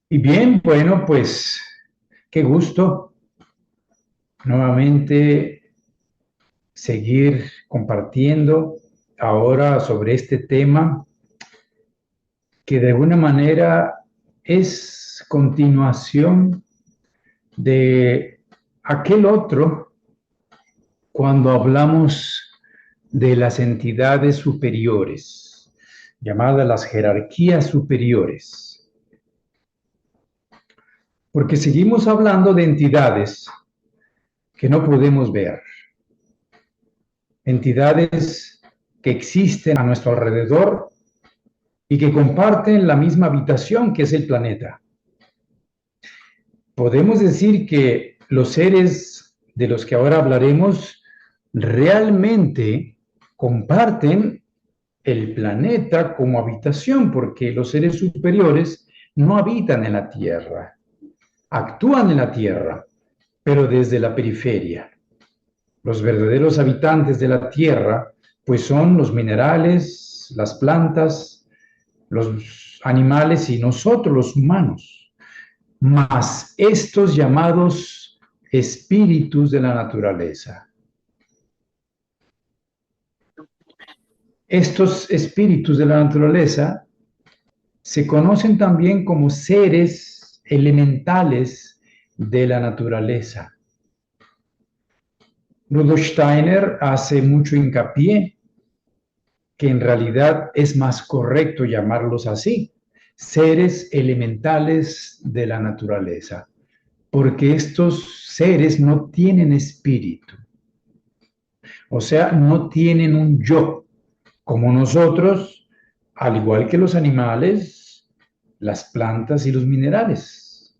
Y bien, bueno, pues qué gusto nuevamente seguir compartiendo ahora sobre este tema que de alguna manera es continuación de aquel otro cuando hablamos de las entidades superiores, llamadas las jerarquías superiores, porque seguimos hablando de entidades que no podemos ver, entidades que existen a nuestro alrededor y que comparten la misma habitación que es el planeta. Podemos decir que los seres de los que ahora hablaremos realmente comparten el planeta como habitación, porque los seres superiores no habitan en la Tierra, actúan en la Tierra, pero desde la periferia. Los verdaderos habitantes de la Tierra, pues son los minerales, las plantas, los animales y nosotros los humanos, más estos llamados espíritus de la naturaleza. Estos espíritus de la naturaleza se conocen también como seres elementales de la naturaleza. Rudolf Steiner hace mucho hincapié que en realidad es más correcto llamarlos así, seres elementales de la naturaleza, porque estos seres no tienen espíritu, o sea, no tienen un yo, como nosotros, al igual que los animales, las plantas y los minerales.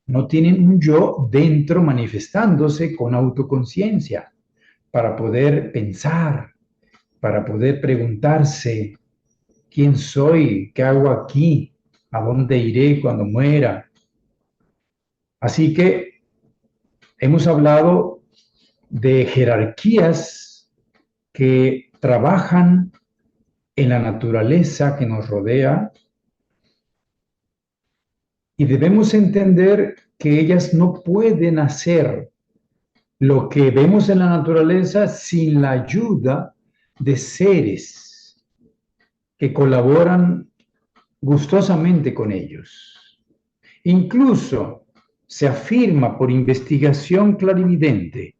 No tienen un yo dentro manifestándose con autoconciencia para poder pensar, para poder preguntarse quién soy, qué hago aquí, a dónde iré cuando muera. Así que hemos hablado de jerarquías que trabajan en la naturaleza que nos rodea y debemos entender que ellas no pueden hacer lo que vemos en la naturaleza sin la ayuda de seres que colaboran gustosamente con ellos. Incluso se afirma por investigación clarividente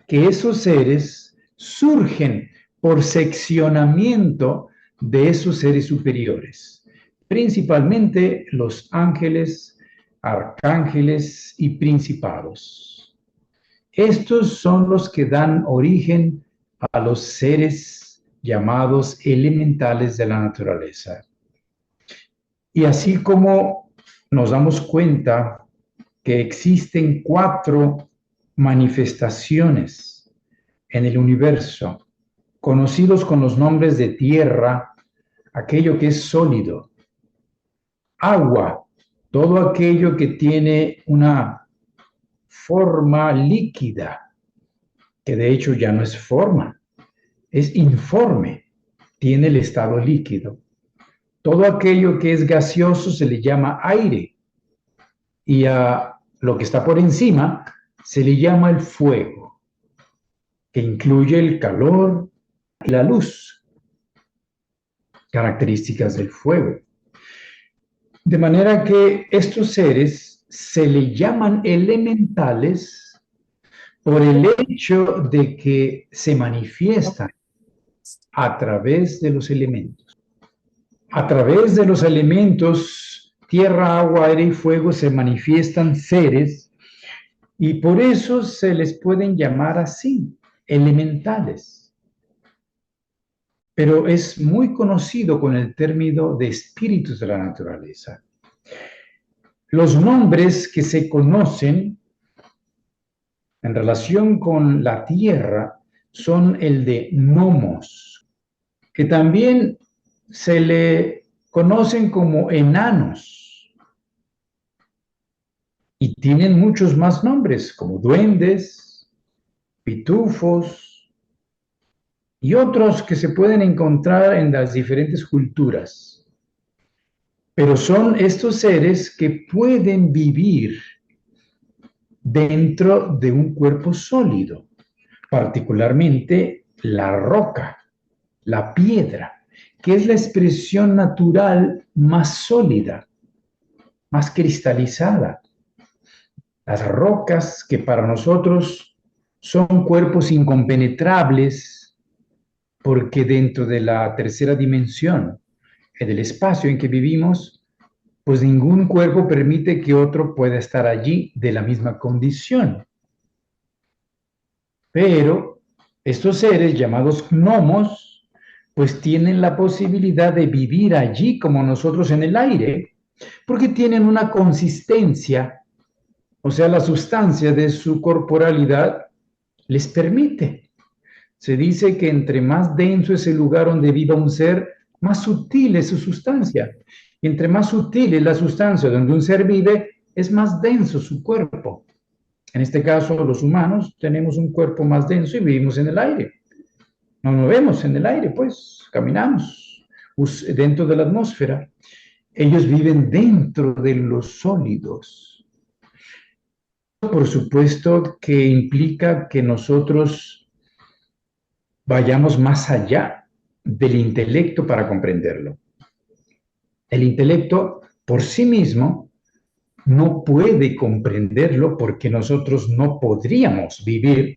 que esos seres surgen por seccionamiento de esos seres superiores, principalmente los ángeles, arcángeles y principados. Estos son los que dan origen a los seres llamados elementales de la naturaleza. Y así como nos damos cuenta que existen 4 manifestaciones en el universo, conocidos con los nombres de tierra, aquello que es sólido, agua, todo aquello que tiene una forma líquida, que de hecho ya no es forma, es informe, tiene el estado líquido. Todo aquello que es gaseoso se le llama aire y a lo que está por encima se le llama el fuego, que incluye el calor y la luz, características del fuego. De manera que estos seres se le llaman elementales por el hecho de que se manifiestan a través de los elementos. A través de los elementos, tierra, agua, aire y fuego, se manifiestan seres y por eso se les pueden llamar así, elementales. Pero es muy conocido con el término de espíritus de la naturaleza. Los nombres que se conocen en relación con la tierra son el de gnomos, que también se le conocen como enanos y tienen muchos más nombres como duendes, pitufos y otros que se pueden encontrar en las diferentes culturas. Pero son estos seres que pueden vivir dentro de un cuerpo sólido, particularmente la roca, la piedra, que es la expresión natural más sólida, más cristalizada. Las rocas que para nosotros son cuerpos incompenetrables, porque dentro de la tercera dimensión, del espacio en que vivimos, pues ningún cuerpo permite que otro pueda estar allí de la misma condición. Pero estos seres llamados gnomos, pues tienen la posibilidad de vivir allí como nosotros en el aire, porque tienen una consistencia, o sea, la sustancia de su corporalidad les permite. Se dice que entre más denso es el lugar donde viva un ser, más sutil es su sustancia. Y entre más sutil es la sustancia donde un ser vive, es más denso su cuerpo. En este caso, los humanos tenemos un cuerpo más denso y vivimos en el aire. No nos vemos en el aire, pues caminamos dentro de la atmósfera. Ellos viven dentro de los sólidos. Por supuesto que implica que nosotros vayamos más allá del intelecto para comprenderlo. El intelecto por sí mismo no puede comprenderlo porque nosotros no podríamos vivir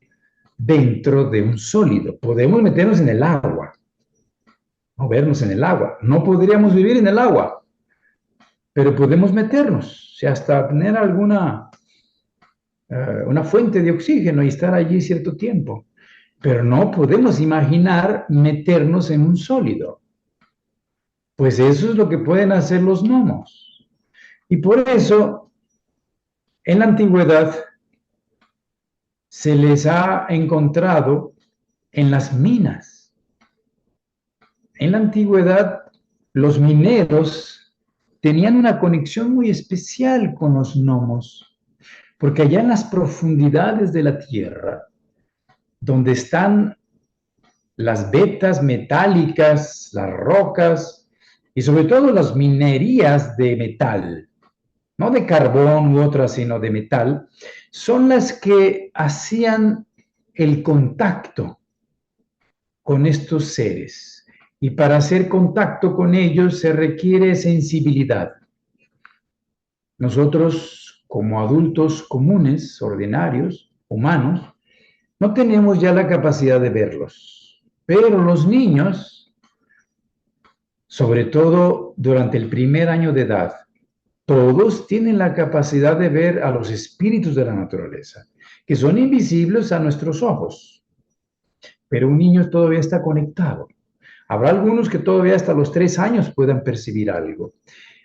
dentro de un sólido. Podemos meternos en el agua, movernos en el agua. No podríamos vivir en el agua, pero podemos meternos, o sea, hasta tener alguna una fuente de oxígeno y estar allí cierto tiempo. Pero no podemos imaginar meternos en un sólido. Pues eso es lo que pueden hacer los gnomos. Y por eso, en la antigüedad, se les ha encontrado en las minas. En la antigüedad, los mineros tenían una conexión muy especial con los gnomos, porque allá en las profundidades de la tierra, donde están las vetas metálicas, las rocas y sobre todo las minerías de metal, no de carbón u otras, sino de metal, son las que hacían el contacto con estos seres. Y para hacer contacto con ellos se requiere sensibilidad. Nosotros, como adultos comunes, ordinarios, humanos, no tenemos ya la capacidad de verlos. Pero los niños, sobre todo durante el primer año de edad, todos tienen la capacidad de ver a los espíritus de la naturaleza, que son invisibles a nuestros ojos. Pero un niño todavía está conectado. Habrá algunos que todavía hasta los 3 años puedan percibir algo.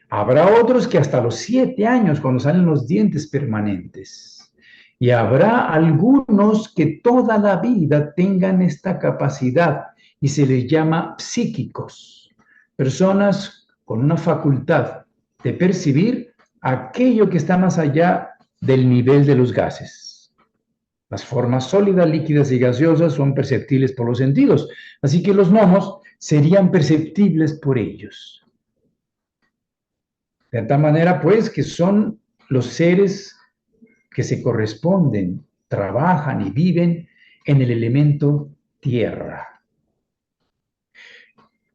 Habrá otros que hasta los 7 años, cuando salen los dientes permanentes. Y habrá algunos que toda la vida tengan esta capacidad y se les llama psíquicos. Personas con una facultad de percibir aquello que está más allá del nivel de los gases. Las formas sólidas, líquidas y gaseosas son perceptibles por los sentidos, así que los gnomos serían perceptibles por ellos. De tal manera, pues, que son los seres que se corresponden, trabajan y viven en el elemento tierra.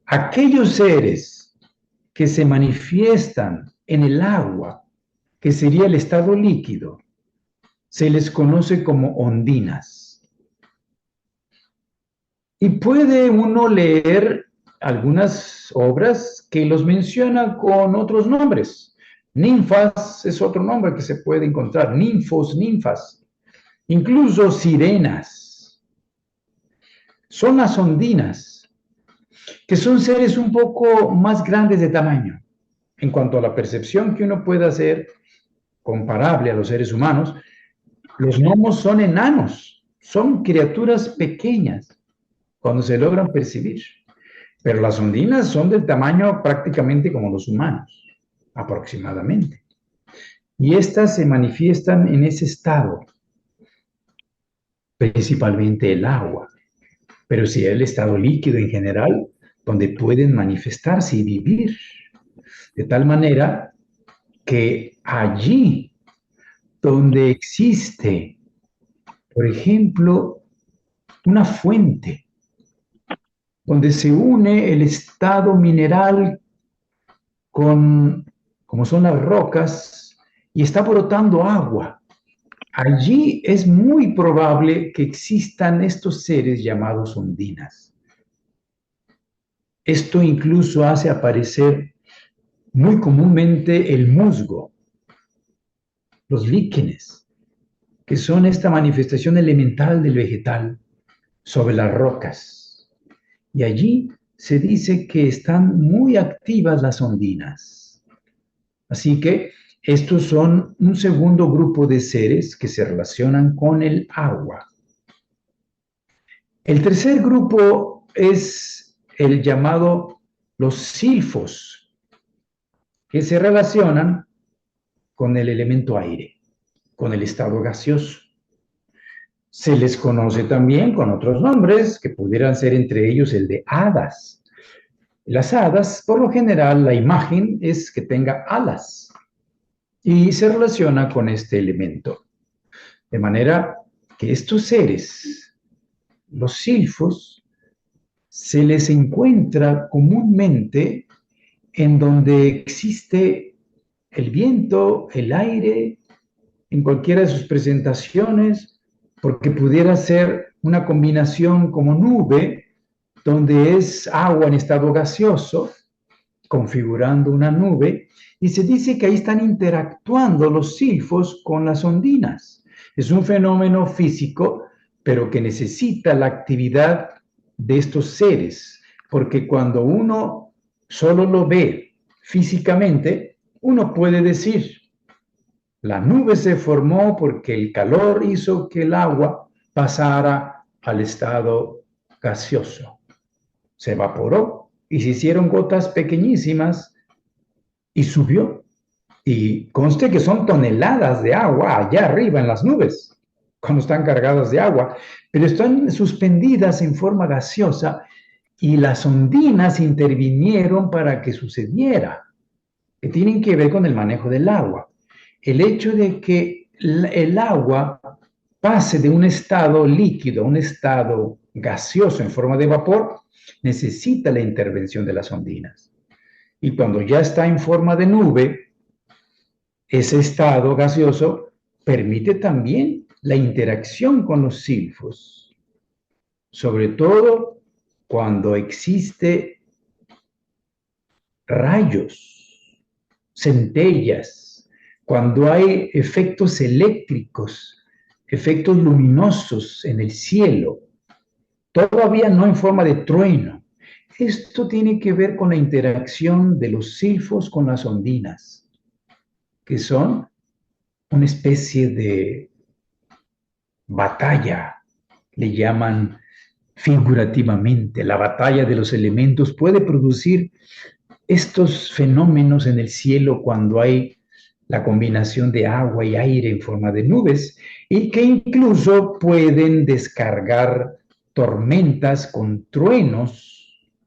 Aquellos seres que se manifiestan en el agua, que sería el estado líquido, se les conoce como ondinas. Y puede uno leer algunas obras que los mencionan con otros nombres. Ninfas es otro nombre que se puede encontrar, ninfos, ninfas, incluso sirenas. Son las ondinas, que son seres un poco más grandes de tamaño. En cuanto a la percepción que uno puede hacer, comparable a los seres humanos, los gnomos son enanos, son criaturas pequeñas cuando se logran percibir. Pero las ondinas son del tamaño prácticamente como los humanos, aproximadamente. Y estas se manifiestan en ese estado, principalmente el agua, pero sí el estado líquido en general, donde pueden manifestarse y vivir. De tal manera que allí donde existe, por ejemplo, una fuente, donde se une el estado mineral con, como son las rocas, y está brotando agua. Allí es muy probable que existan estos seres llamados ondinas. Esto incluso hace aparecer muy comúnmente el musgo, los líquenes, que son esta manifestación elemental del vegetal sobre las rocas. Y allí se dice que están muy activas las ondinas. Así que estos son un segundo grupo de seres que se relacionan con el agua. El tercer grupo es el llamado los silfos, que se relacionan con el elemento aire, con el estado gaseoso. Se les conoce también con otros nombres, que pudieran ser entre ellos el de hadas. Las hadas, por lo general, la imagen es que tenga alas y se relaciona con este elemento. De manera que estos seres, los silfos, se les encuentra comúnmente en donde existe el viento, el aire, en cualquiera de sus presentaciones, porque pudiera ser una combinación como nube, donde es agua en estado gaseoso, configurando una nube, y se dice que ahí están interactuando los silfos con las ondinas. Es un fenómeno físico, pero que necesita la actividad de estos seres, porque cuando uno solo lo ve físicamente, uno puede decir, la nube se formó porque el calor hizo que el agua pasara al estado gaseoso. Se evaporó y se hicieron gotas pequeñísimas y subió. Y conste que son toneladas de agua allá arriba en las nubes, cuando están cargadas de agua, pero están suspendidas en forma gaseosa y las ondinas intervinieron para que sucediera, que tienen que ver con el manejo del agua. El hecho de que el agua pase de un estado líquido a un estado gaseoso en forma de vapor, necesita la intervención de las ondinas. Y cuando ya está en forma de nube, ese estado gaseoso permite también la interacción con los silfos, sobre todo cuando existe rayos, centellas, cuando hay efectos eléctricos, efectos luminosos en el cielo, todavía no en forma de trueno. Esto tiene que ver con la interacción de los silfos con las ondinas, que son una especie de batalla, le llaman figurativamente. La batalla de los elementos puede producir estos fenómenos en el cielo cuando hay la combinación de agua y aire en forma de nubes y que incluso pueden descargar tormentas con truenos,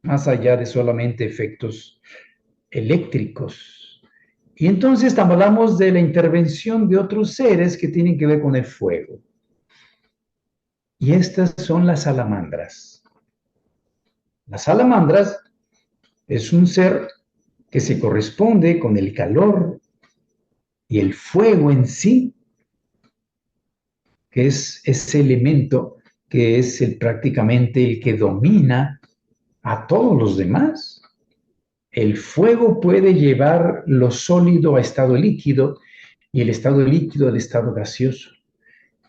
más allá de solamente efectos eléctricos. Y entonces hablamos de la intervención de otros seres que tienen que ver con el fuego. Y estas son las salamandras. Las salamandras es un ser que se corresponde con el calor y el fuego en sí, que es ese elemento que es prácticamente el que domina a todos los demás. El fuego puede llevar lo sólido a estado líquido y el estado líquido al estado gaseoso.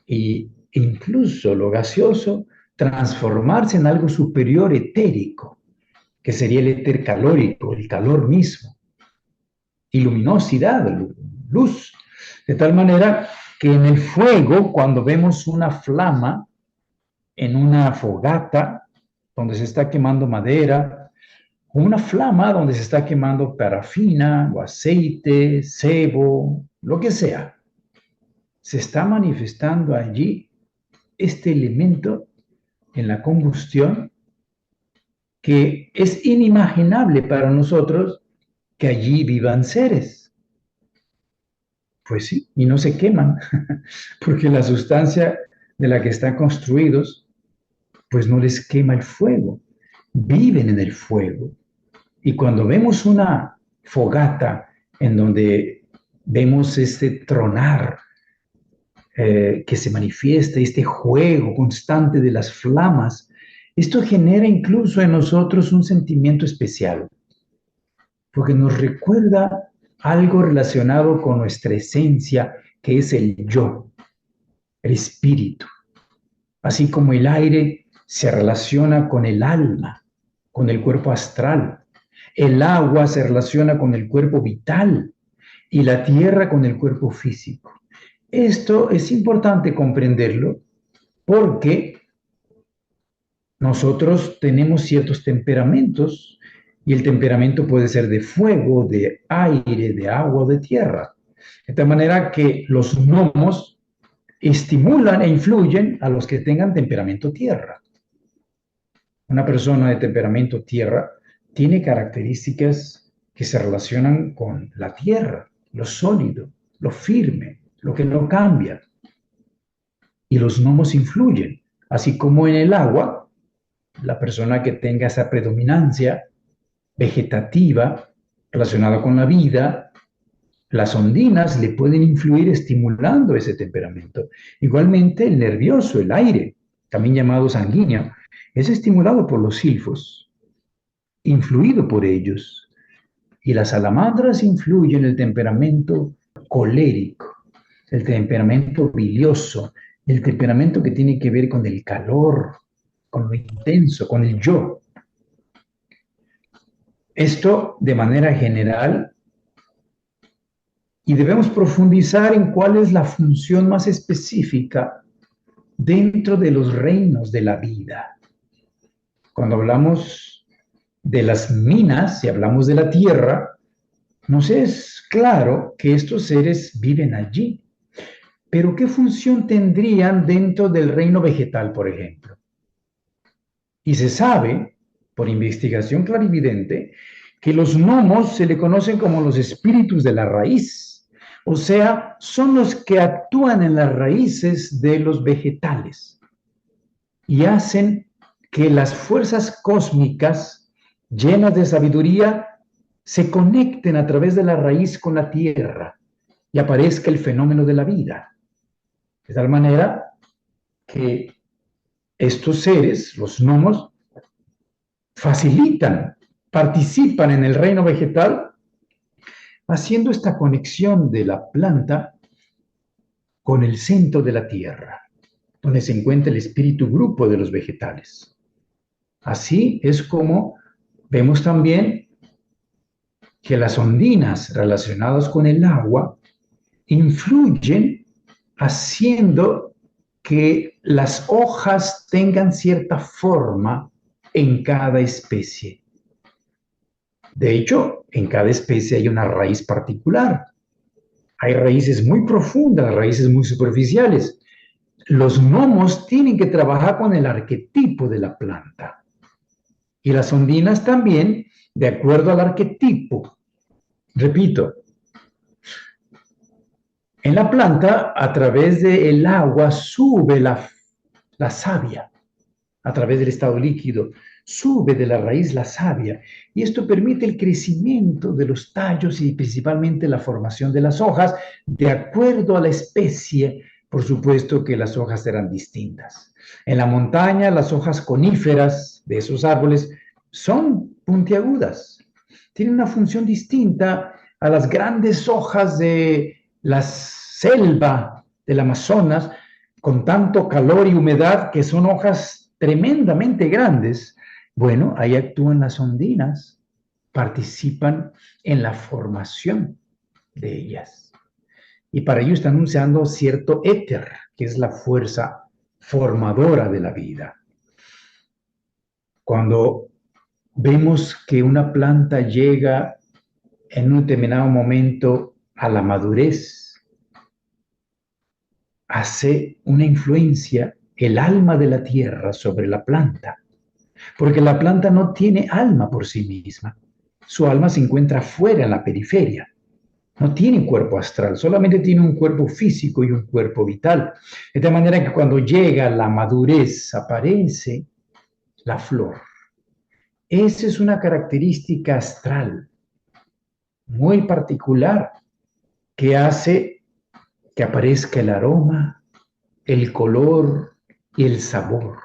Y incluso lo gaseoso transformarse en algo superior etérico, que sería el éter calórico, el calor mismo, y luminosidad, luz, de tal manera que en el fuego, cuando vemos una flama en una fogata donde se está quemando madera, o una flama donde se está quemando parafina o aceite, sebo, lo que sea, se está manifestando allí este elemento en la combustión que es inimaginable para nosotros que allí vivan seres. Pues sí, y no se queman, porque la sustancia de la que están construidos, pues no les quema el fuego, viven en el fuego. Y cuando vemos una fogata en donde vemos este tronar que se manifiesta, este juego constante de las flamas, esto genera incluso en nosotros un sentimiento especial, porque nos recuerda algo relacionado con nuestra esencia, que es el yo, el espíritu. Así como el aire se relaciona con el alma, con el cuerpo astral, el agua se relaciona con el cuerpo vital y la tierra con el cuerpo físico. Esto es importante comprenderlo porque nosotros tenemos ciertos temperamentos y el temperamento puede ser de fuego, de aire, de agua o de tierra. De tal manera que los gnomos estimulan e influyen a los que tengan temperamento tierra. Una persona de temperamento tierra tiene características que se relacionan con la tierra, lo sólido, lo firme, lo que no cambia. Y los gnomos influyen, así como en el agua, la persona que tenga esa predominancia vegetativa relacionada con la vida, las ondinas le pueden influir estimulando ese temperamento. Igualmente el nervioso, el aire, también llamado sanguíneo, es estimulado por los silfos, influido por ellos. Y las salamandras influyen el temperamento colérico, el temperamento bilioso, el temperamento que tiene que ver con el calor, con lo intenso, con el yo. Esto de manera general, y debemos profundizar en cuál es la función más específica dentro de los reinos de la vida. Cuando hablamos de las minas, si hablamos de la tierra, nos es claro que estos seres viven allí. Pero ¿qué función tendrían dentro del reino vegetal, por ejemplo? Y se sabe, por investigación clarividente, que los gnomos se le conocen como los espíritus de la raíz. O sea, son los que actúan en las raíces de los vegetales y hacen que las fuerzas cósmicas llenas de sabiduría se conecten a través de la raíz con la tierra y aparezca el fenómeno de la vida. De tal manera que estos seres, los gnomos, facilitan, participan en el reino vegetal, haciendo esta conexión de la planta con el centro de la tierra, donde se encuentra el espíritu grupo de los vegetales. Así es como vemos también que las ondinas relacionadas con el agua influyen haciendo que las hojas tengan cierta forma en cada especie. De hecho, en cada especie hay una raíz particular. Hay raíces muy profundas, raíces muy superficiales. Los gnomos tienen que trabajar con el arquetipo de la planta. Y las ondinas también, de acuerdo al arquetipo. Repito, en la planta, a través del agua, sube la savia, a través del estado líquido, sube de la raíz la savia, y esto permite el crecimiento de los tallos y principalmente la formación de las hojas, de acuerdo a la especie. Por supuesto que las hojas serán distintas. En la montaña, las hojas coníferas de esos árboles son puntiagudas, tienen una función distinta a las grandes hojas de la selva del Amazonas, con tanto calor y humedad, que son hojas tremendamente grandes. Bueno, ahí actúan las ondinas, participan en la formación de ellas. Y para ello están usando cierto éter, que es la fuerza formadora de la vida. Cuando vemos que una planta llega en un determinado momento a la madurez, hace una influencia el alma de la tierra sobre la planta, porque la planta no tiene alma por sí misma. su alma se encuentra fuera, en la periferia. No tiene cuerpo astral, solamente tiene un cuerpo físico y un cuerpo vital. De tal manera que cuando llega la madurez, aparece la flor. Esa es una característica astral muy particular que hace que aparezca el aroma, el color y el sabor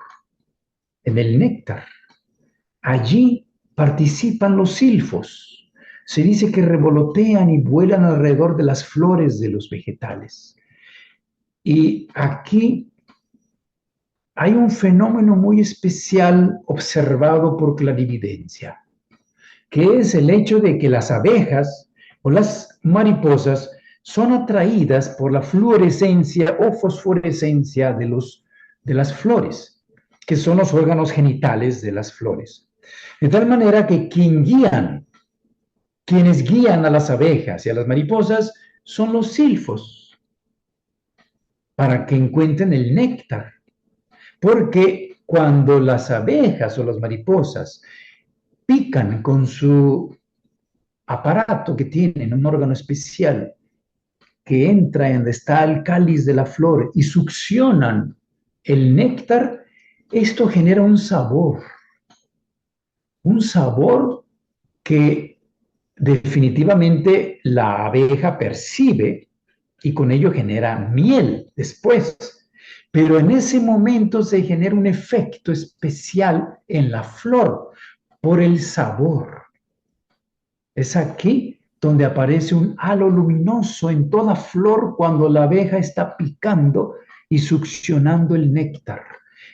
en el néctar. Allí participan los silfos. Se dice que revolotean y vuelan alrededor de las flores de los vegetales. Y aquí hay un fenómeno muy especial observado por clarividencia, que es el hecho de que las abejas o las mariposas son atraídas por la fluorescencia o fosforescencia de las flores, que son los órganos genitales de las flores. De tal manera que quienes guían a las abejas y a las mariposas son los silfos, para que encuentren el néctar. Porque cuando las abejas o las mariposas pican con su aparato que tienen, un órgano especial, que entra en donde está el cáliz de la flor y succionan el néctar, esto genera un sabor que definitivamente la abeja percibe y con ello genera miel después. Pero en ese momento se genera un efecto especial en la flor por el sabor. Es aquí donde aparece un halo luminoso en toda flor cuando la abeja está picando y succionando el néctar.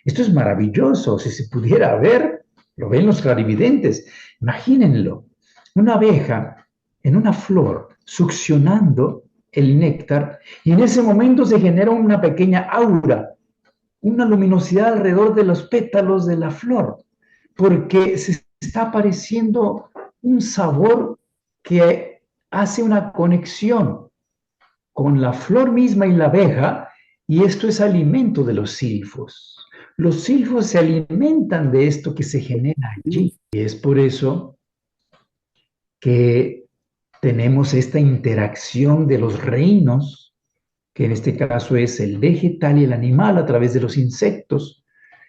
Esto es maravilloso. Si se pudiera ver, lo ven los clarividentes. Imagínenlo. Una abeja en una flor succionando el néctar y en ese momento se genera una pequeña aura, una luminosidad alrededor de los pétalos de la flor, porque se está apareciendo un sabor que hace una conexión con la flor misma y la abeja, y esto es alimento de los silfos. Los silfos se alimentan de esto que se genera allí, y es por eso que tenemos esta interacción de los reinos, que en este caso es el vegetal y el animal a través de los insectos,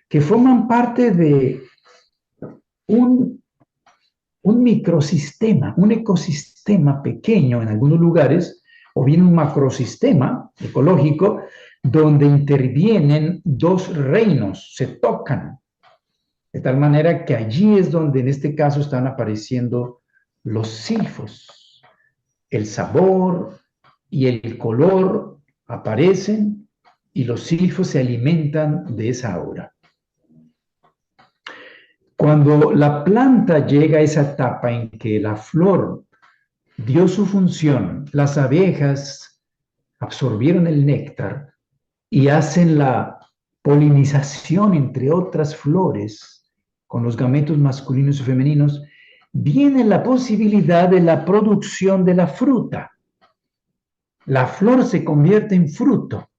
que forman parte de un microsistema, un ecosistema pequeño en algunos lugares, o bien un macrosistema ecológico, donde intervienen dos reinos, se tocan, de tal manera que allí es donde en este caso están apareciendo los silfos. El sabor y el color aparecen y los silfos se alimentan de esa aura. Cuando la planta llega a esa etapa en que la flor dio su función, las abejas absorbieron el néctar y hacen la polinización entre otras flores con los gametos masculinos y femeninos, viene la posibilidad de la producción de la fruta. La flor se convierte en fruto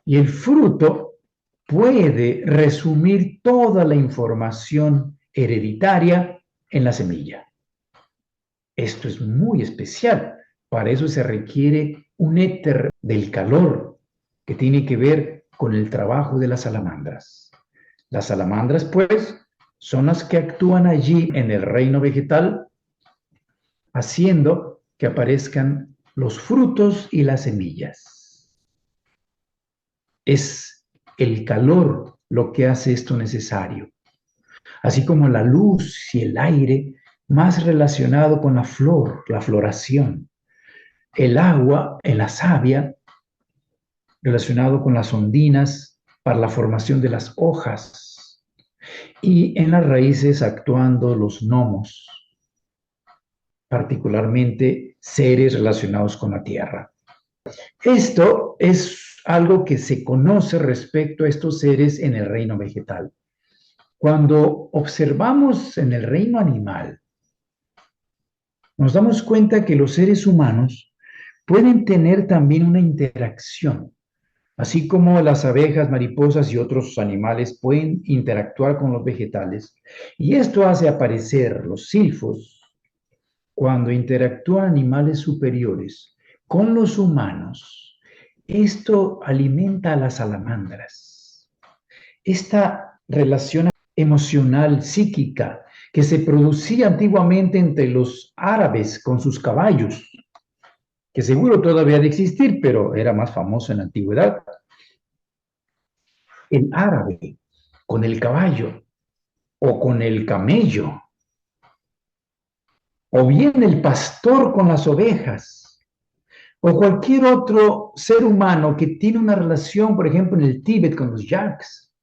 y el fruto puede resumir toda la información hereditaria en la semilla. Esto es muy especial. Para eso se requiere un éter del calor que tiene que ver con el trabajo de las salamandras. Las salamandras, pues, son las que actúan allí en el reino vegetal, haciendo que aparezcan los frutos y las semillas. Es el calor lo que hace esto necesario, así como la luz y el aire, más relacionado con la flor, la floración, el agua en la savia, relacionado con las ondinas para la formación de las hojas, y en las raíces actuando los gnomos, particularmente seres relacionados con la tierra. Esto es algo que se conoce respecto a estos seres en el reino vegetal. Cuando observamos en el reino animal, nos damos cuenta que los seres humanos pueden tener también una interacción, así como las abejas, mariposas y otros animales pueden interactuar con los vegetales. Y esto hace aparecer los silfos cuando interactúan animales superiores con los humanos, esto alimenta a las salamandras. Esta relación emocional, psíquica, que se producía antiguamente entre los árabes con sus caballos, que seguro todavía de existir, pero era más famoso en la antigüedad. El árabe con el caballo o con el camello, o bien el pastor con las ovejas, o cualquier otro ser humano que tiene una relación, por ejemplo, en el Tíbet con los yaks,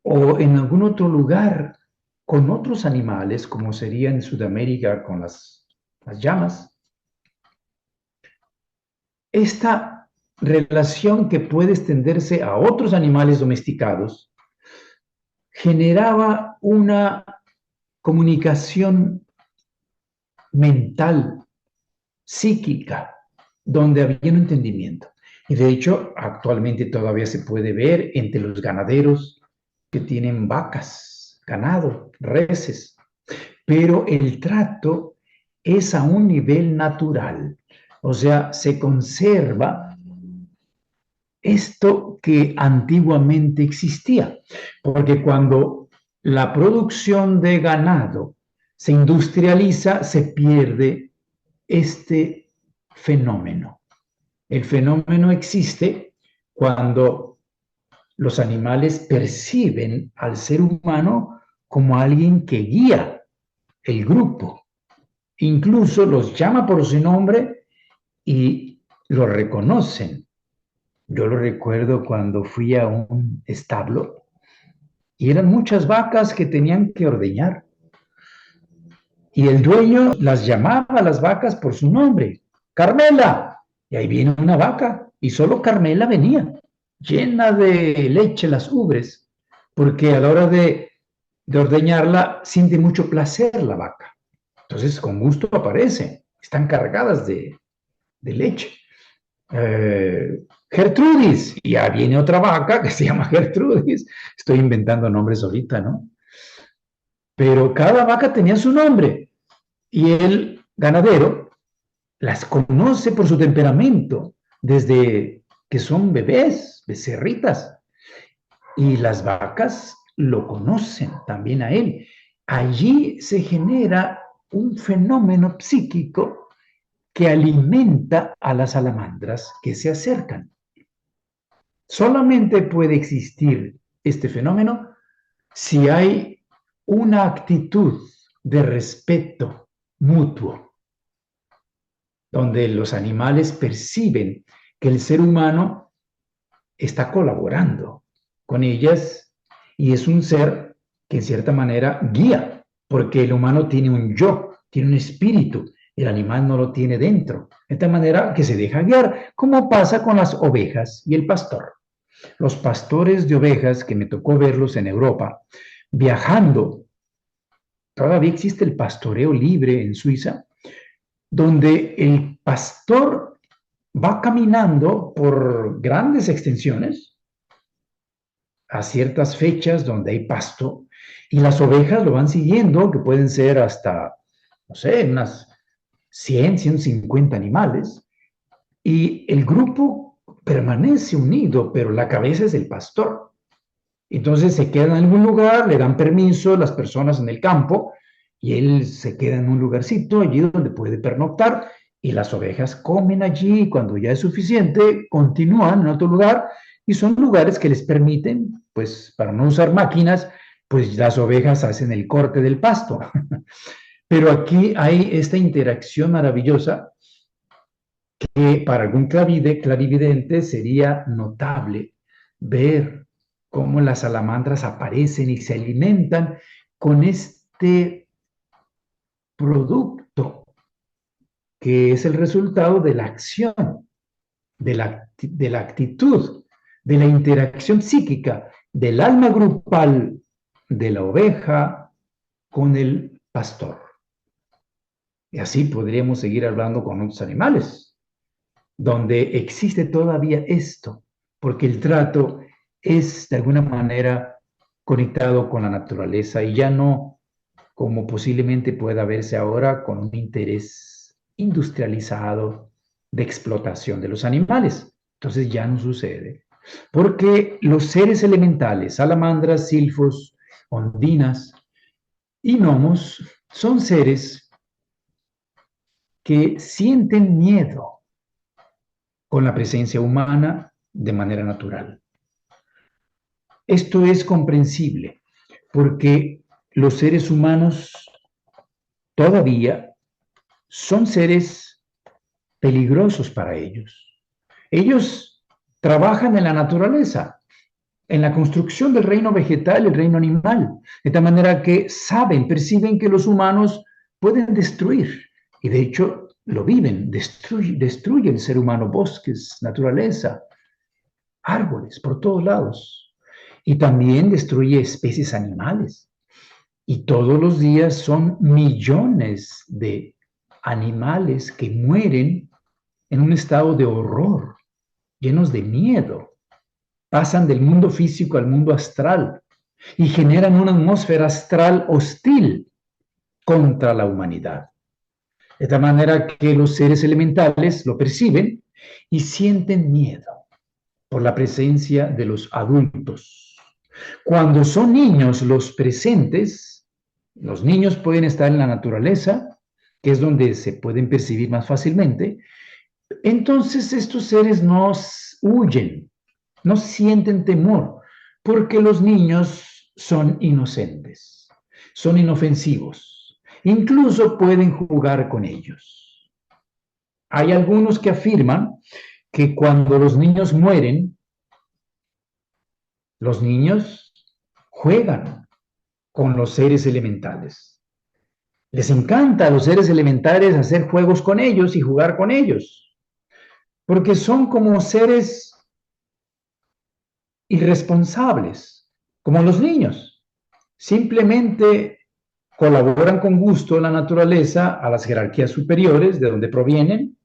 o en algún otro lugar con otros animales, como sería en Sudamérica con las llamas. Esta relación que puede extenderse a otros animales domesticados generaba una comunicación mental, psíquica, donde había un entendimiento. Y de hecho, actualmente todavía se puede ver entre los ganaderos que tienen vacas, ganado, reses, pero el trato es a un nivel natural, o sea, se conserva esto que antiguamente existía, porque cuando la producción de ganado se industrializa, se pierde este fenómeno. El fenómeno existe cuando los animales perciben al ser humano como alguien que guía el grupo. Incluso los llama por su nombre y lo reconocen. Yo lo recuerdo cuando fui a un establo y eran muchas vacas que tenían que ordeñar. Y el dueño las llamaba a las vacas por su nombre. Carmela. Y ahí viene una vaca. Y solo Carmela venía, llena de leche las ubres, porque a la hora de ordeñarla siente mucho placer la vaca. Entonces, con gusto aparece. Están cargadas de leche. Gertrudis, y ya viene otra vaca que se llama Gertrudis. Estoy inventando nombres ahorita, ¿no? Pero cada vaca tenía su nombre y el ganadero las conoce por su temperamento desde que son bebés, becerritas, y las vacas lo conocen también a él. Allí se genera un fenómeno psíquico que alimenta a las salamandras que se acercan. Solamente puede existir este fenómeno si hay una actitud de respeto mutuo, donde los animales perciben que el ser humano está colaborando con ellas y es un ser que en cierta manera guía, porque el humano tiene un yo, tiene un espíritu, el animal no lo tiene dentro, de tal manera que se deja guiar, como pasa con las ovejas y el pastor. Los pastores de ovejas, que me tocó verlos en Europa, viajando, todavía existe el pastoreo libre en Suiza, donde el pastor va caminando por grandes extensiones a ciertas fechas donde hay pasto y las ovejas lo van siguiendo, que pueden ser hasta, no sé, unas 100, 150 animales, y el grupo permanece unido, pero la cabeza es el pastor. Entonces se queda en algún lugar, le dan permiso las personas en el campo y él se queda en un lugarcito allí donde puede pernoctar y las ovejas comen allí y cuando ya es suficiente continúan en otro lugar y son lugares que les permiten, pues para no usar máquinas, pues las ovejas hacen el corte del pasto. Pero aquí hay esta interacción maravillosa que para algún clarividente sería notable ver cómo las salamandras aparecen y se alimentan con este producto que es el resultado de la acción, de la actitud, de la interacción psíquica del alma grupal de la oveja con el pastor. Y así podríamos seguir hablando con otros animales, donde existe todavía esto, porque el trato es de alguna manera conectado con la naturaleza y ya no como posiblemente pueda verse ahora con un interés industrializado de explotación de los animales. Entonces ya no sucede. Porque los seres elementales, salamandras, silfos, ondinas y gnomos, son seres que sienten miedo con la presencia humana de manera natural. Esto es comprensible porque los seres humanos todavía son seres peligrosos para ellos. Ellos trabajan en la naturaleza, en la construcción del reino vegetal y el reino animal, de tal manera que saben, perciben que los humanos pueden destruir, y de hecho lo viven, destruye el ser humano bosques, naturaleza, árboles por todos lados, y también destruye especies animales. Y todos los días son millones de animales que mueren en un estado de horror, llenos de miedo. Pasan del mundo físico al mundo astral y generan una atmósfera astral hostil contra la humanidad. De tal manera que los seres elementales lo perciben y sienten miedo por la presencia de los adultos. Cuando son niños los presentes, los niños pueden estar en la naturaleza, que es donde se pueden percibir más fácilmente, entonces estos seres no huyen, no sienten temor, porque los niños son inocentes, son inofensivos, incluso pueden jugar con ellos. Hay algunos que afirman que cuando los niños mueren, los niños juegan con los seres elementales. Les encanta a los seres elementales hacer juegos con ellos y jugar con ellos, porque son como seres irresponsables, como los niños. Simplemente colaboran con gusto en la naturaleza a las jerarquías superiores de donde provienen,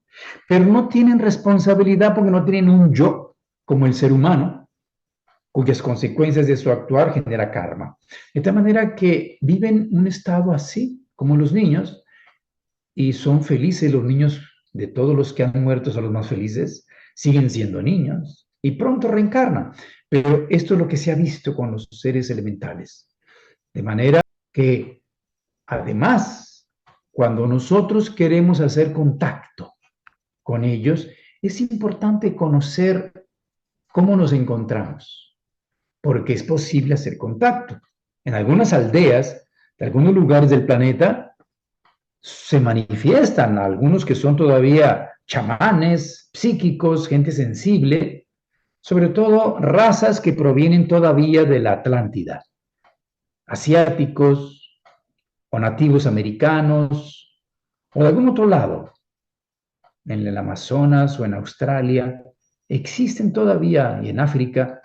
pero no tienen responsabilidad porque no tienen un yo como el ser humano, cuyas consecuencias de su actuar genera karma. De tal manera que viven un estado así, como los niños, y son felices los niños. De todos los que han muerto son los más felices, siguen siendo niños y pronto reencarnan. Pero esto es lo que se ha visto con los seres elementales. De manera que, además, cuando nosotros queremos hacer contacto con ellos, es importante conocer cómo nos encontramos, porque es posible hacer contacto. En algunas aldeas de algunos lugares del planeta se manifiestan algunos que son todavía chamanes, psíquicos, gente sensible, sobre todo razas que provienen todavía de la Atlántida, asiáticos o nativos americanos o de algún otro lado, en el Amazonas o en Australia. Existen todavía, y en África,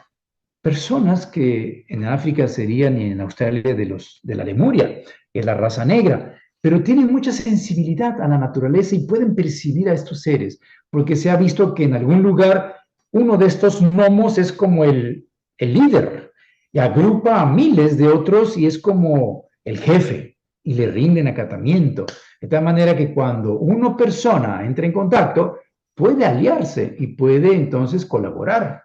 personas que en África serían, y en Australia, de la Lemuria, que es la raza negra, pero tienen mucha sensibilidad a la naturaleza y pueden percibir a estos seres, porque se ha visto que en algún lugar uno de estos gnomos es como el líder y agrupa a miles de otros y es como el jefe y le rinden acatamiento. De tal manera que cuando una persona entra en contacto, puede aliarse y puede entonces colaborar.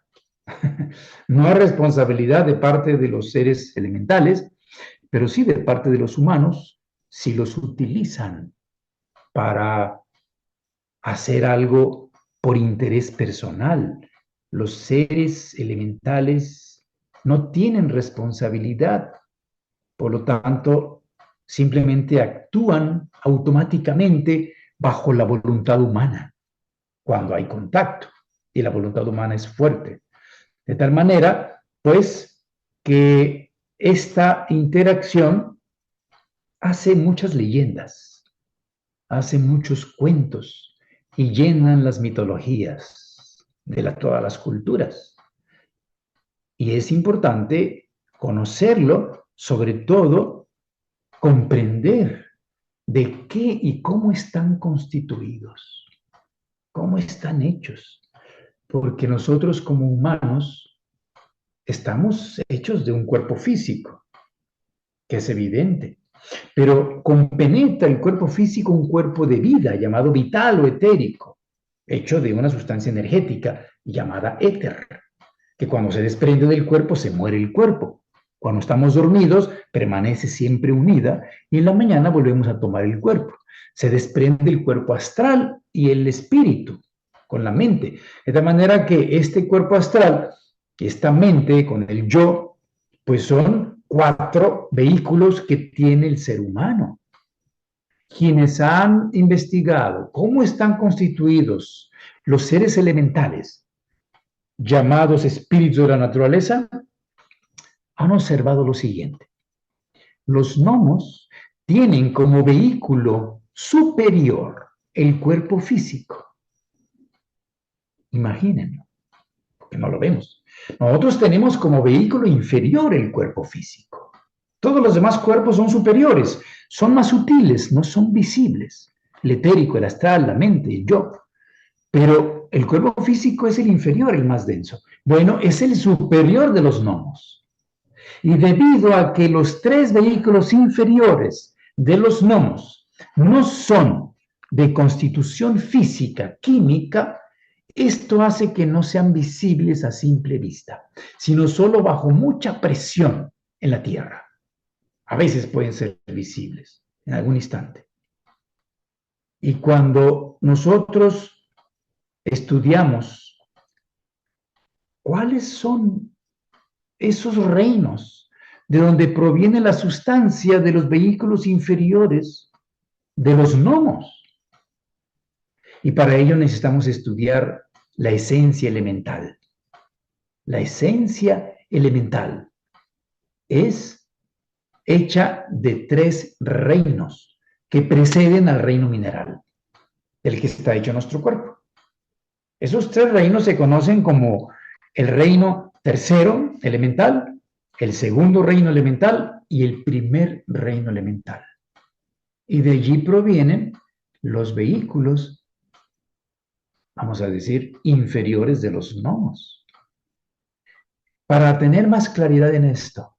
No hay responsabilidad de parte de los seres elementales, pero sí de parte de los humanos si los utilizan para hacer algo por interés personal. Los seres elementales no tienen responsabilidad, por lo tanto, simplemente actúan automáticamente bajo la voluntad humana cuando hay contacto y la voluntad humana es fuerte. De tal manera, pues, que esta interacción hace muchas leyendas, hace muchos cuentos y llenan las mitologías de todas las culturas. Y es importante conocerlo, sobre todo comprender de qué y cómo están constituidos, cómo están hechos, porque nosotros como humanos estamos hechos de un cuerpo físico, que es evidente, pero compenetra el cuerpo físico un cuerpo de vida llamado vital o etérico, hecho de una sustancia energética llamada éter, que cuando se desprende del cuerpo se muere el cuerpo. Cuando estamos dormidos permanece siempre unida y en la mañana volvemos a tomar el cuerpo. Se desprende el cuerpo astral y el espíritu con la mente. De tal manera que este cuerpo astral, esta mente con el yo, pues son 4 vehículos que tiene el ser humano. Quienes han investigado cómo están constituidos los seres elementales, llamados espíritus de la naturaleza, han observado lo siguiente. Los gnomos tienen como vehículo superior el cuerpo físico. Imagínenlo, porque no lo vemos. Nosotros tenemos como vehículo inferior el cuerpo físico. Todos los demás cuerpos son superiores, son más sutiles, no son visibles. El etérico, el astral, la mente, el yo. Pero el cuerpo físico es el inferior, el más denso. Bueno, es el superior de los gnomos. Y debido a que los 3 vehículos inferiores de los gnomos no son de constitución física, química, esto hace que no sean visibles a simple vista, sino solo bajo mucha presión en la tierra. A veces pueden ser visibles en algún instante. Y cuando nosotros estudiamos cuáles son esos reinos de donde proviene la sustancia de los vehículos inferiores de los gnomos. Y para ello necesitamos estudiar la esencia elemental. La esencia elemental es hecha de 3 reinos que preceden al reino mineral, del que está hecho nuestro cuerpo. Esos 3 reinos se conocen como el reino tercero elemental, el segundo reino elemental y el primer reino elemental. Y de allí provienen los vehículos, vamos a decir, inferiores de los gnomos. Para tener más claridad en esto,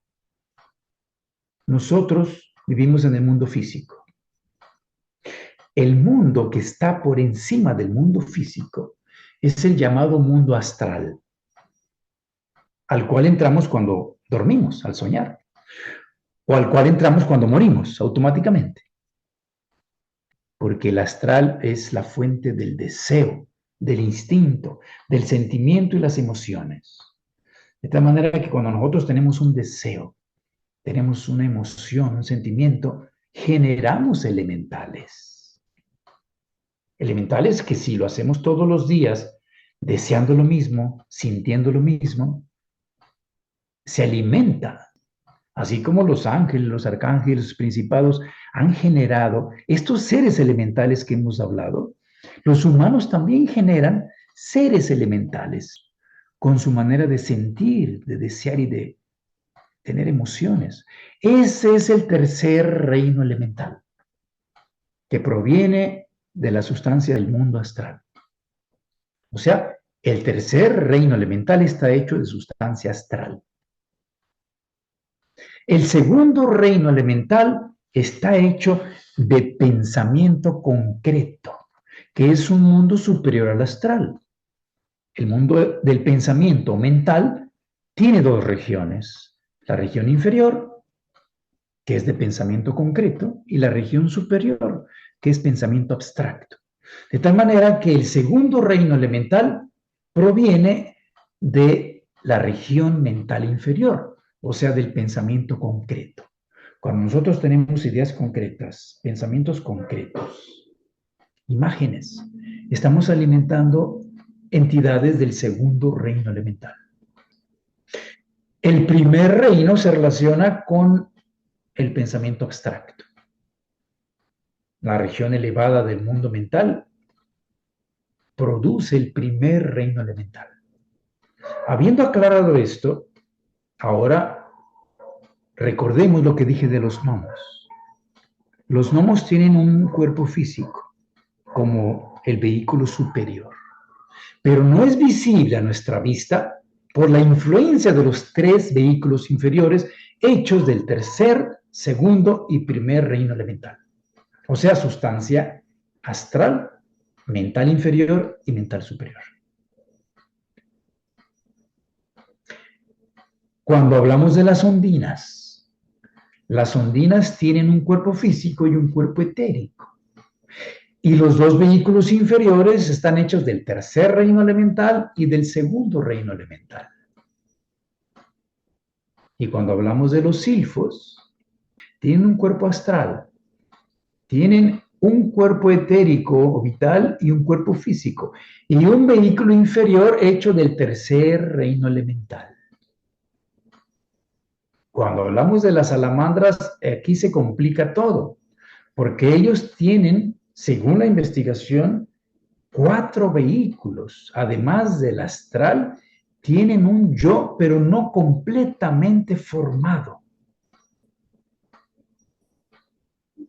nosotros vivimos en el mundo físico. El mundo que está por encima del mundo físico es el llamado mundo astral, al cual entramos cuando dormimos, al soñar, o al cual entramos cuando morimos automáticamente. Porque el astral es la fuente del deseo, del instinto, del sentimiento y las emociones. De tal manera que cuando nosotros tenemos un deseo, tenemos una emoción, un sentimiento, generamos elementales. Elementales que si lo hacemos todos los días, deseando lo mismo, sintiendo lo mismo, se alimenta. Así como los ángeles, los arcángeles, los principados han generado estos seres elementales que hemos hablado, los humanos también generan seres elementales con su manera de sentir, de desear y de tener emociones. Ese es el tercer reino elemental, que proviene de la sustancia del mundo astral. O sea, el tercer reino elemental está hecho de sustancia astral. El segundo reino elemental está hecho de pensamiento concreto, que es un mundo superior al astral. El mundo del pensamiento mental tiene 2 regiones. La región inferior, que es de pensamiento concreto, y la región superior, que es pensamiento abstracto. De tal manera que el segundo reino elemental proviene de la región mental inferior, o sea, del pensamiento concreto. Cuando nosotros tenemos ideas concretas, pensamientos concretos, imágenes, estamos alimentando entidades del segundo reino elemental. El primer reino se relaciona con el pensamiento abstracto. La región elevada del mundo mental produce el primer reino elemental. Habiendo aclarado esto, ahora recordemos lo que dije de los gnomos. Los gnomos tienen un cuerpo físico como el vehículo superior, pero no es visible a nuestra vista por la influencia de los 3 vehículos inferiores hechos del tercer, segundo y primer reino elemental. O sea, sustancia astral, mental inferior y mental superior. Cuando hablamos de las ondinas tienen un cuerpo físico y un cuerpo etérico. Y los dos vehículos inferiores están hechos del tercer reino elemental y del segundo reino elemental. Y cuando hablamos de los silfos, tienen un cuerpo astral, tienen un cuerpo etérico o vital y un cuerpo físico, y un vehículo inferior hecho del tercer reino elemental. Cuando hablamos de las salamandras, aquí se complica todo, porque ellos tienen, según la investigación, 4 vehículos. Además del astral, tienen un yo, pero no completamente formado.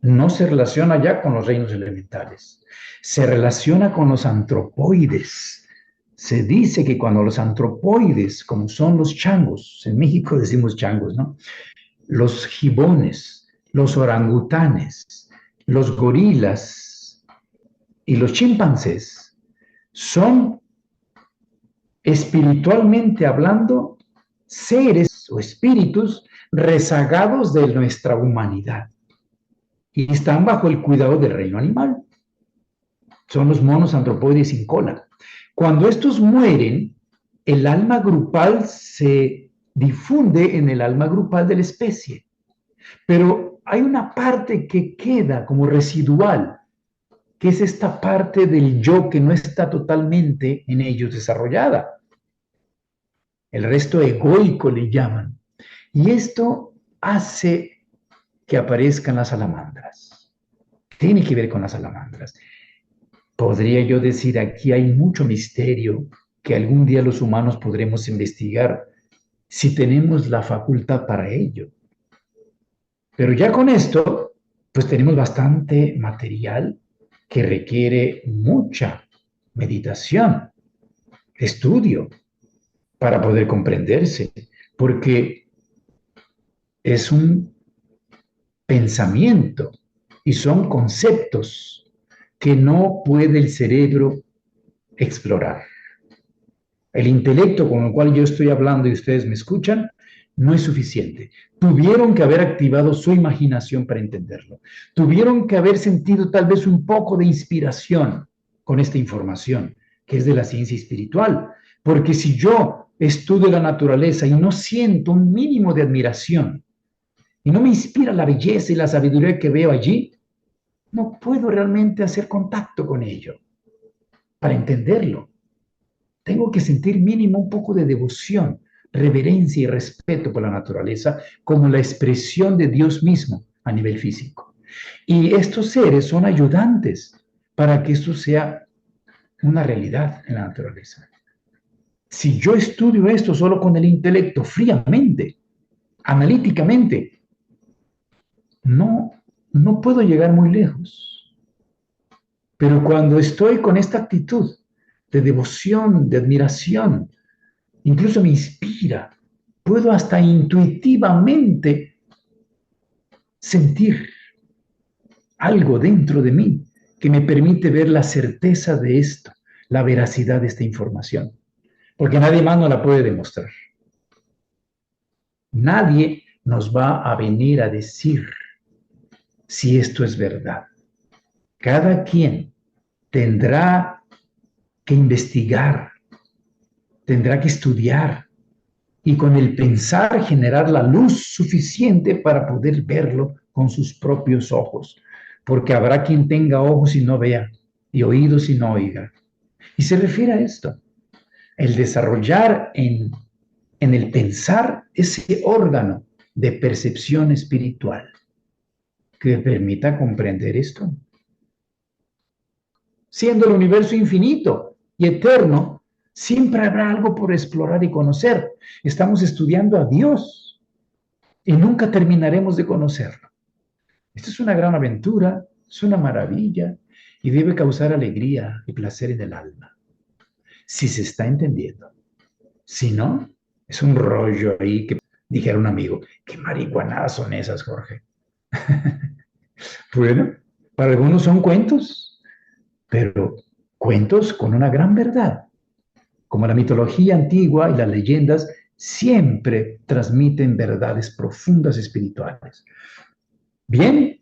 No se relaciona ya con los reinos elementales. Se relaciona con los antropoides. Se dice que cuando los antropoides, como son los changos, en México decimos changos, ¿no? Los gibones, los orangutanes, los gorilas y los chimpancés son, espiritualmente hablando, seres o espíritus rezagados de nuestra humanidad y están bajo el cuidado del reino animal. Son los monos antropoides sin cola. Cuando estos mueren, el alma grupal se difunde en el alma grupal de la especie. Pero hay una parte que queda como residual, que es esta parte del yo que no está totalmente en ellos desarrollada. El resto egoico le llaman. Y esto hace que aparezcan las salamandras. Tiene que ver con las salamandras. Podría yo decir, aquí hay mucho misterio que algún día los humanos podremos investigar si tenemos la facultad para ello. Pero ya con esto, pues tenemos bastante material que requiere mucha meditación, estudio, para poder comprenderse, porque es un pensamiento y son conceptos que no puede el cerebro explorar. El intelecto con el cual yo estoy hablando y ustedes me escuchan no es suficiente. Tuvieron que haber activado su imaginación para entenderlo. Tuvieron que haber sentido tal vez un poco de inspiración con esta información, que es de la ciencia espiritual. Porque si yo estudio la naturaleza y no siento un mínimo de admiración y no me inspira la belleza y la sabiduría que veo allí, no puedo realmente hacer contacto con ello para entenderlo. Tengo que sentir mínimo un poco de devoción, reverencia y respeto por la naturaleza como la expresión de Dios mismo a nivel físico. Y estos seres son ayudantes para que esto sea una realidad en la naturaleza. Si yo estudio esto solo con el intelecto, fríamente, analíticamente, no puedo llegar muy lejos. Pero cuando estoy con esta actitud de devoción, de admiración, incluso me inspira, puedo hasta intuitivamente sentir algo dentro de mí que me permite ver la certeza de esto, la veracidad de esta información, porque nadie más nos la puede demostrar. Nadie nos va a venir a decir si esto es verdad. Cada quien tendrá que investigar, tendrá que estudiar y con el pensar generar la luz suficiente para poder verlo con sus propios ojos, porque habrá quien tenga ojos y no vea y oídos y no oiga. Y se refiere a esto, el desarrollar en el pensar ese órgano de percepción espiritual que permita comprender esto. Siendo el universo infinito y eterno, siempre habrá algo por explorar y conocer. Estamos estudiando a Dios y nunca terminaremos de conocerlo. Esta es una gran aventura, es una maravilla y debe causar alegría y placer en el alma, si se está entendiendo. Si no, es un rollo ahí que dijera un amigo, ¿qué marihuanadas son esas, Jorge? Bueno, para algunos son cuentos, pero cuentos con una gran verdad. Como la mitología antigua y las leyendas siempre transmiten verdades profundas espirituales. Bien,